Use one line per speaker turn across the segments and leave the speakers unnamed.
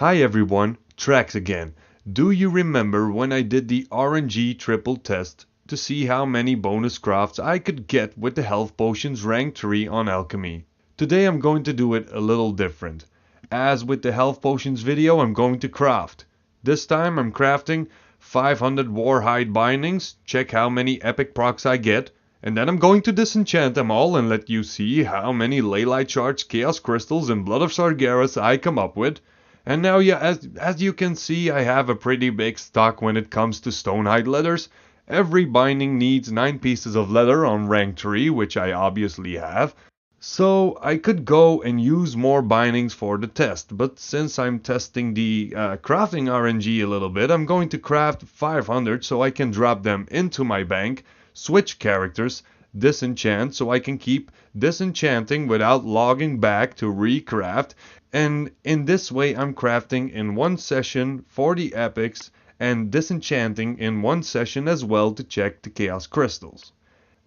Hi everyone, Trax again. Do you remember when I did the RNG triple test to see how many bonus crafts I could get with the health potions rank 3 on alchemy? Today I'm going to do it a little different. As with the health potions video, I'm going to craft. This time I'm crafting 500 Warhide Bindings, check how many epic procs I get, and then I'm going to disenchant them all and let you see how many Leyline Shards, Chaos Crystals, and Blood of Sargeras I come up with. And now, yeah, as you can see, I have a pretty big stock when it comes to Stonehide leathers. Every binding needs 9 pieces of leather on rank 3, which I obviously have. So I could go and use more bindings for the test, but since I'm testing the crafting RNG a little bit, I'm going to craft 500 so I can drop them into my bank, switch characters, disenchant so I can keep disenchanting without logging back to recraft, and in this way I'm crafting in one session for the epics and disenchanting in one session as well to check the chaos crystals.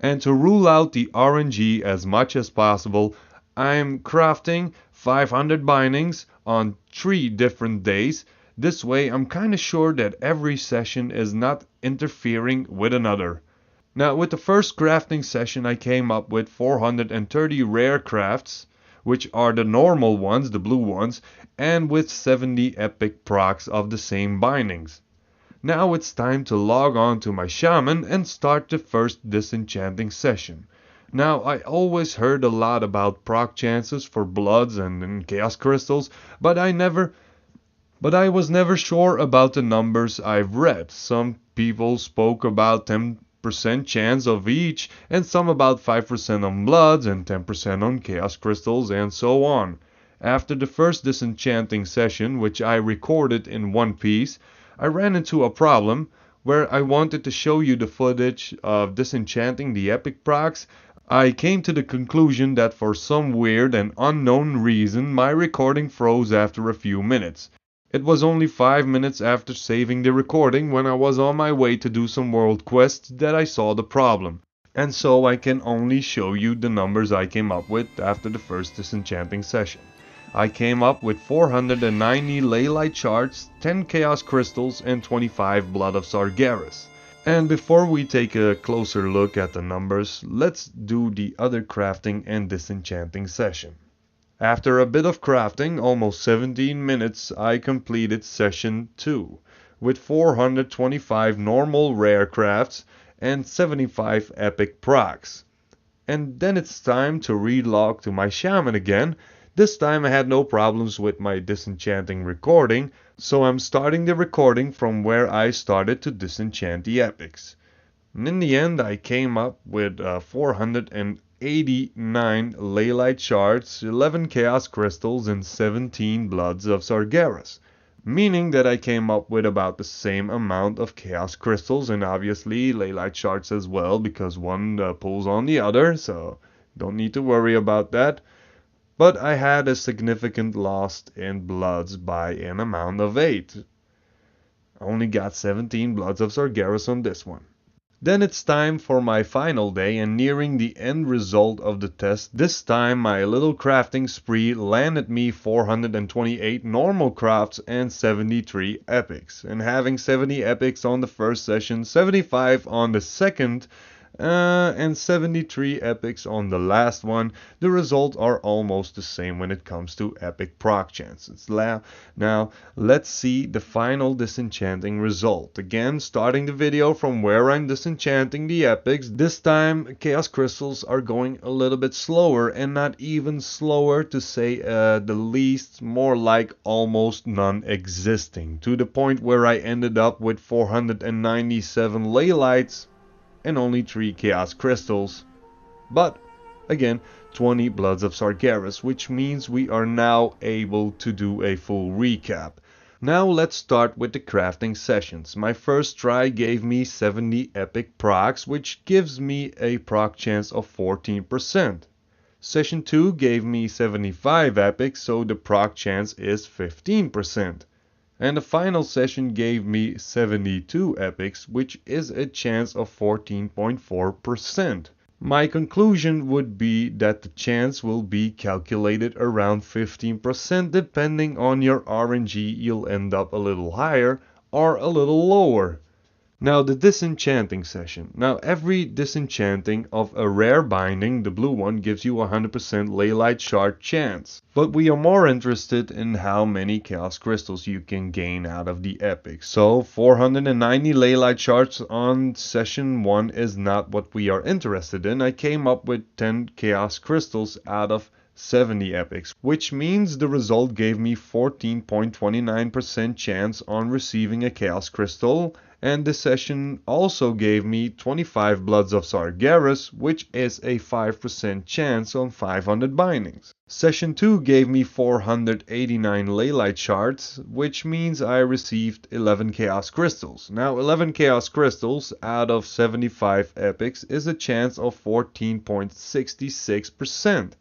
And to rule out the RNG as much as possible, I'm crafting 500 bindings on 3 different days. This way I'm kinda sure that every session is not interfering with another. Now with the first crafting session I came up with 430 rare crafts, which are the normal ones, the blue ones, and with 70 epic procs of the same bindings. Now it's time to log on to my shaman and start the first disenchanting session. Now I always heard a lot about proc chances for bloods and chaos crystals, but I was never sure about the numbers I've read. Some people spoke about 10% chance of each, and some about 5% on bloods and 10% on chaos crystals, and so on. After the first disenchanting session, which I recorded in one piece, I ran into a problem where I wanted to show you the footage of disenchanting the epic procs. I came to the conclusion that for some weird and unknown reason my recording froze after a few minutes. It was only 5 minutes after saving the recording when I was on my way to do some world quests that I saw the problem. And so I can only show you the numbers I came up with after the first disenchanting session. I came up with 490 Leyline Shards, 10 Chaos Crystals, and 25 Blood of Sargeras. And before we take a closer look at the numbers, let's do the other crafting and disenchanting session. After a bit of crafting, almost 17 minutes, I completed session 2 with 425 normal rare crafts and 75 epic procs. And then it's time to relog to my shaman again. This time I had no problems with my disenchanting recording, so I'm starting the recording from where I started to disenchant the epics. And in the end I came up with 489 Leyline Shards, 11 Chaos Crystals, and 17 Bloods of Sargeras. Meaning that I came up with about the same amount of Chaos Crystals and obviously Leyline Shards as well, because one pulls on the other, so don't need to worry about that. But I had a significant loss in bloods by an amount of 8. I only got 17 Bloods of Sargeras on this one. Then it's time for my final day and nearing the end result of the test. This time my little crafting spree landed me 428 normal crafts and 73 epics. And having 70 epics on the first session, 75 on the second, and 73 epics on the last one, the results are almost the same when it comes to epic proc chances. Now let's see the final disenchanting result. Again, starting the video from where I'm disenchanting the epics. This time chaos crystals are going a little bit slower, and not even slower to say the least, more like almost non-existing, to the point where I ended up with 497 Leylights and only 3 Chaos Crystals. But, again, 20 Bloods of Sargeras, which means we are now able to do a full recap. Now let's start with the crafting sessions. My first try gave me 70 epic procs, which gives me a proc chance of 14%. Session 2 gave me 75 epics, so the proc chance is 15%. And the final session gave me 72 epics, which is a chance of 14.4%. My conclusion would be that the chance will be calculated around 15%. Depending on your RNG, you'll end up a little higher or a little lower. Now the disenchanting session. Now every disenchanting of a rare binding, the blue one, gives you 100% Leyline shard chance. But we are more interested in how many chaos crystals you can gain out of the epic. So 490 Leyline shards on session 1 is not what we are interested in. I came up with 10 chaos crystals out of 70 epics, which means the result gave me 14.29% chance on receiving a chaos crystal, and this session also gave me 25 Bloods of Sargeras, which is a 5% chance on 500 bindings. Session 2 gave me 489 Leyline shards, which means I received 11 chaos crystals. Now 11 chaos crystals out of 75 epics is a chance of 14.66%.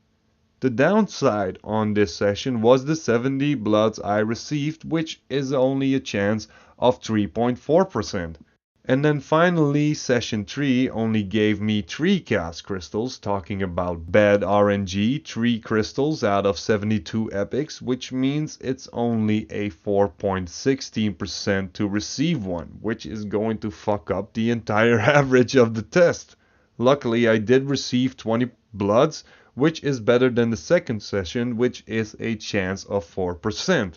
The downside on this session was the 70 bloods I received, which is only a chance of 3.4%. And then finally, session 3 only gave me 3 chaos crystals, talking about bad RNG, 3 crystals out of 72 epics, which means it's only a 4.16% to receive one, which is going to fuck up the entire average of the test. Luckily, I did receive 20 bloods, which is better than the second session, which is a chance of 4%.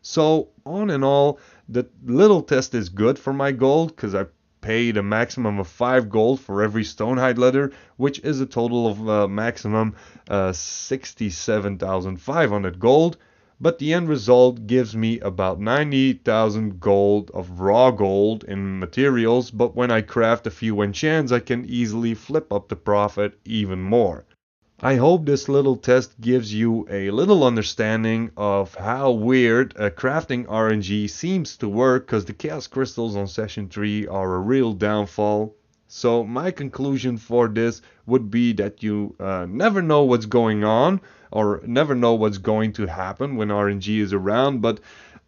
So, on and all, the little test is good for my gold, because I paid a maximum of 5 gold for every Stonehide letter, which is a total of maximum 67,500 gold. But the end result gives me about 90,000 gold of raw gold in materials, but when I craft a few enchants, I can easily flip up the profit even more. I hope this little test gives you a little understanding of how weird crafting RNG seems to work, because the chaos crystals on session 3 are a real downfall. So my conclusion for this would be that you never know what's going on or never know what's going to happen when RNG is around, but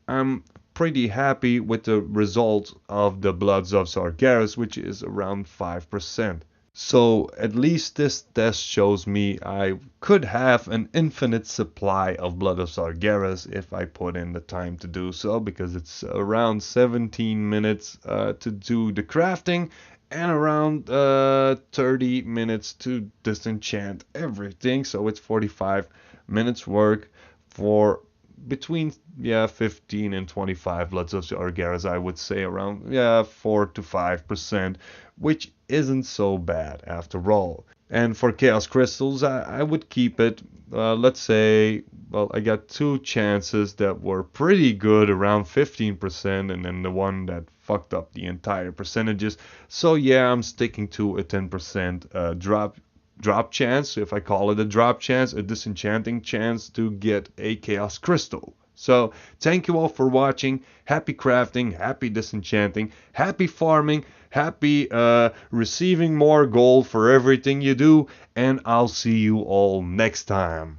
I'm pretty happy with the result of the Bloods of Sargeras, which is around 5%. So at least this test shows me I could have an infinite supply of Blood of Sargeras if I put in the time to do so, because it's around 17 minutes to do the crafting and around 30 minutes to disenchant everything. So it's 45 minutes work for between 15 and 25 Bloods of Sargeras. I would say around 4 to 5%, which isn't so bad after all. And for chaos crystals, I would keep it, let's say, well, I got 2 chances that were pretty good, around 15%, and then the one that fucked up the entire percentages. So yeah, I'm sticking to a 10% drop chance, if I call it a drop chance, a disenchanting chance to get a chaos crystal. So thank you all for watching. Happy crafting, happy disenchanting, happy farming, happy receiving more gold for everything you do, and I'll see you all next time.